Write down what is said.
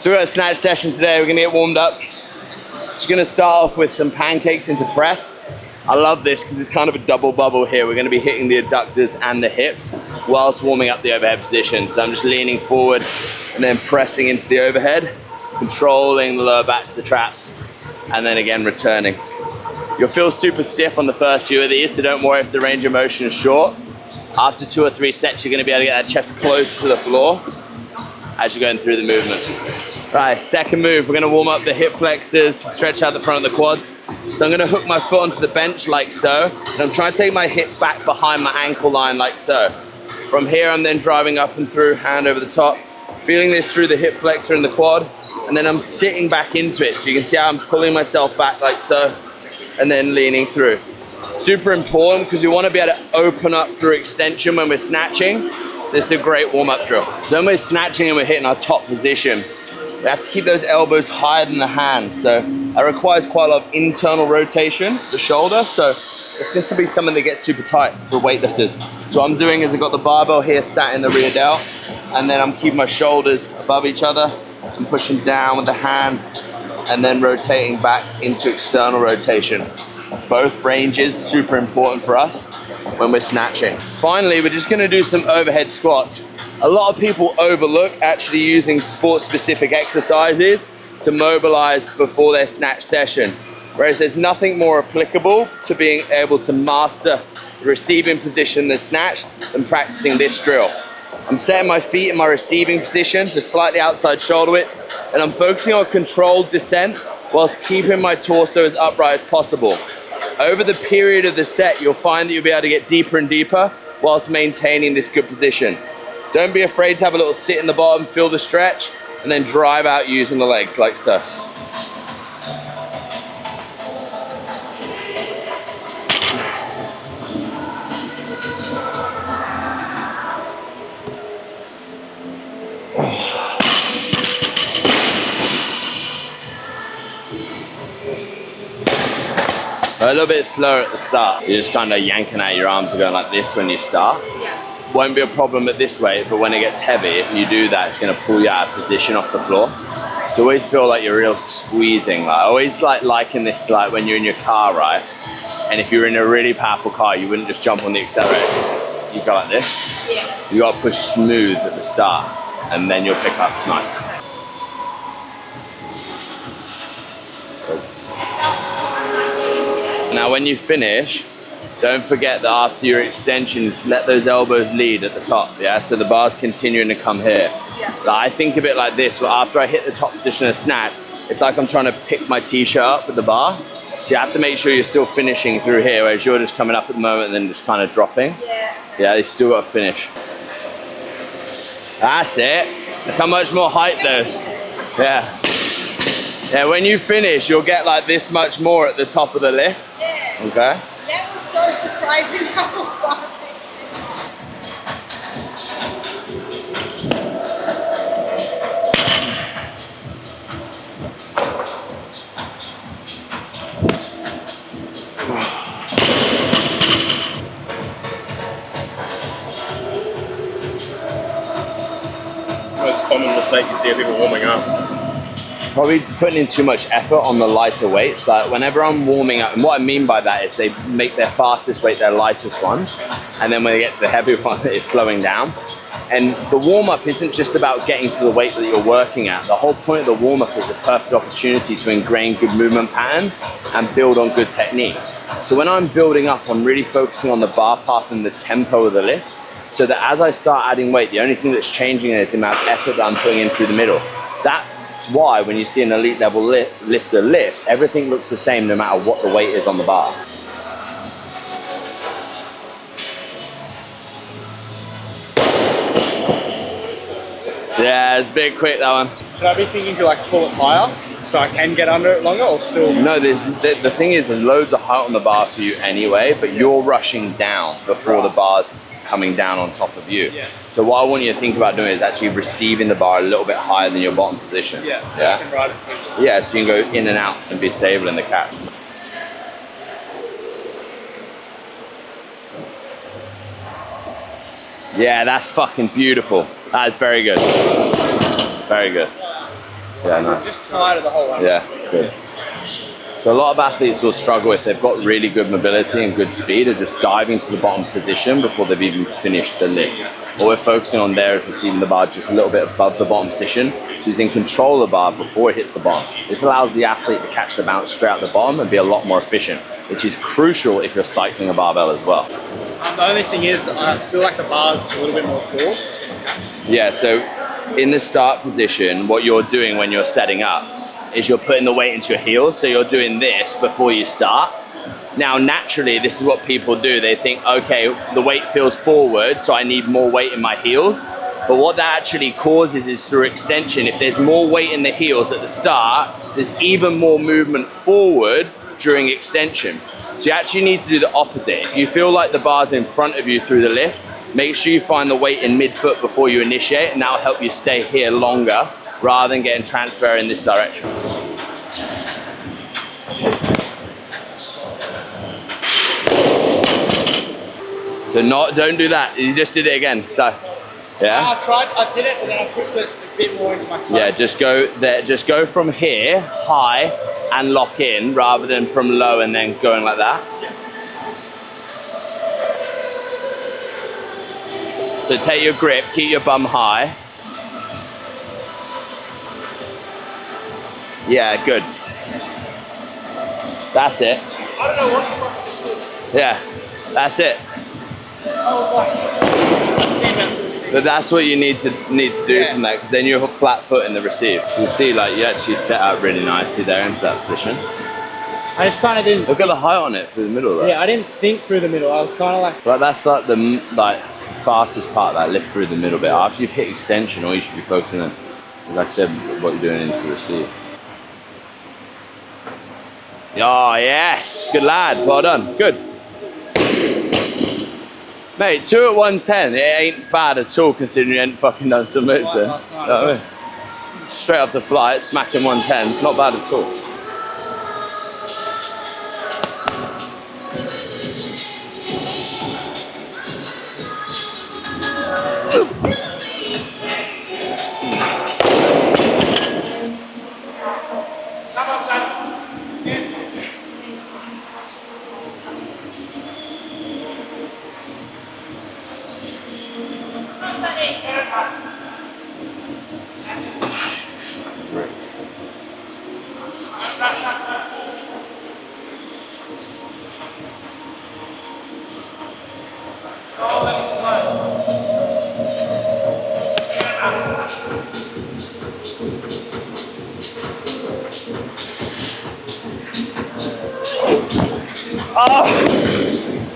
So we've got a snatch session today. We're gonna get warmed up. Just gonna start off with some pancakes into press. I love this because it's kind of a double bubble here. We're gonna be hitting the adductors and the hips whilst warming up the overhead position. So I'm just leaning forward and then pressing into the overhead, controlling the lower back to the traps, and then again returning. You'll feel super stiff on the first few of these, so don't worry if the range of motion is short. After 2 or 3 sets, you're gonna be able to get that chest close to the floor as you're going through the movement. Right, second move, we're gonna warm up the hip flexors, stretch out the front of the quads. So I'm gonna hook my foot onto the bench like so, and I'm trying to take my hip back behind my ankle line like so. From here, I'm then driving up and through, hand over the top, feeling this through the hip flexor and the quad, and then I'm sitting back into it. So you can see how I'm pulling myself back like so, and then leaning through. Super important because we want to be able to open up through extension when we're snatching. So this is a great warm-up drill. So when we're snatching and we're hitting our top position, we have to keep those elbows higher than the hands. So that requires quite a lot of internal rotation, the shoulder. So it's going to be something that gets super tight for weightlifters. So what I'm doing is I've got the barbell here sat in the rear delt, and then I'm keeping my shoulders above each other and pushing down with the hand, and then rotating back into external rotation. Both ranges, super important for us when we're snatching. Finally, we're just gonna do some overhead squats. A lot of people overlook actually using sport-specific exercises to mobilize before their snatch session. Whereas there's nothing more applicable to being able to master the receiving position in the snatch than practicing this drill. I'm setting my feet in my receiving position, so slightly outside shoulder width, and I'm focusing on controlled descent whilst keeping my torso as upright as possible. Over the period of the set, you'll find that you'll be able to get deeper and deeper whilst maintaining this good position. Don't be afraid to have a little sit in the bottom, feel the stretch, and then drive out using the legs like so. A little bit slower at the start. You're just kind of yanking out your arms and going like this when you start. Won't be a problem at this weight, but when it gets heavy, if you do that, it's going to pull you out of position off the floor. So always feel like you're real squeezing. Like, I always liken this to like when you're in your car, right? And if you're in a really powerful car, you wouldn't just jump on the accelerator. You go like this. Yeah. You got to push smooth at the start, and then you'll pick up nice. Now when you finish, don't forget that after your extensions, let those elbows lead at the top, yeah? So the bar's continuing to come here. Yeah. Like I think of it like this, but after I hit the top position of snatch, it's like I'm trying to pick my t-shirt up with the bar. So you have to make sure you're still finishing through here, whereas you're just coming up at the moment and then just kind of dropping. Yeah. Yeah, you still got to finish. That's it. Look how much more height though. Yeah. Yeah, when you finish, you'll get like this much more at the top of the lift. Yeah. Okay? That was so surprising how Most common mistake you see of people warming up? Probably putting in too much effort on the lighter weights. Like whenever I'm warming up, and what I mean by that is they make their fastest weight their lightest one, and then when they get to the heavy one, it's slowing down. And the warm-up isn't just about getting to the weight that you're working at. The whole point of the warm-up is a perfect opportunity to ingrain good movement pattern and build on good technique. So when I'm building up, I'm really focusing on the bar path and the tempo of the lift, so that as I start adding weight, the only thing that's changing is the amount of effort that I'm putting in through the middle. That's why when you see an elite level lifter lift, everything looks the same no matter what the weight is on the bar. Yeah, it's a bit quick, that one. Should I be thinking to like pull it higher so I can get under it longer, or still? No, the thing is there's loads of height on the bar for you anyway, but you're rushing down before the bar's coming down on top of you. Yeah. So what I want you to think about doing is actually receiving the bar a little bit higher than your bottom position. Yeah, so you can ride it through. Yeah, so you can go in and out and be stable in the catch. Yeah, that's fucking beautiful. That is very good. Very good. Yeah, nice. Just tired of the whole one. Yeah, good. So a lot of athletes will struggle if they've got really good mobility and good speed of just diving to the bottom position before they've even finished the lift. What we're focusing on there is receiving the bar just a little bit above the bottom position. So he's in control of the bar before it hits the bottom. This allows the athlete to catch the bounce straight out the bottom and be a lot more efficient, which is crucial if you're cycling a barbell as well. The only thing is, I feel like the bar's a little bit more full. Yeah, so in the start position, what you're doing when you're setting up is you're putting the weight into your heels. So you're doing this before you start. Now, naturally, this is what people do. They think, okay, the weight feels forward, so I need more weight in my heels. But what that actually causes is through extension, if there's more weight in the heels at the start, there's even more movement forward during extension. So you actually need to do the opposite. If you feel like the bar's in front of you through the lift, make sure you find the weight in mid-foot before you initiate, and that'll help you stay here longer rather than getting transfer in this direction. So don't do that. You just did it again. So, yeah. I did it, but then I pushed it a bit more into my toe. Yeah, just go there. Just go from here, high, and lock in, rather than from low and then going like that. So take your grip, keep your bum high. Yeah, good. That's it. I don't know what. Yeah, that's it. But that's what you need to do from that, because then you have a flat foot in the receive. You see, like, you actually set up really nicely there into that position. I just kind of didn't. Look at the height on it through the middle, though. Yeah, I didn't think through the middle. I was kind of like. But that's like the fastest part, that lift through the middle bit. After you've hit extension, all you should be focusing on is, like I said, what you're doing into the receive. Oh, yes. Good lad. Well done. Good. Mate, 2 at 110. It ain't bad at all considering you ain't fucking done some moves there. You know what I mean? Straight off the flight, smacking 110. It's not bad at all. Oh!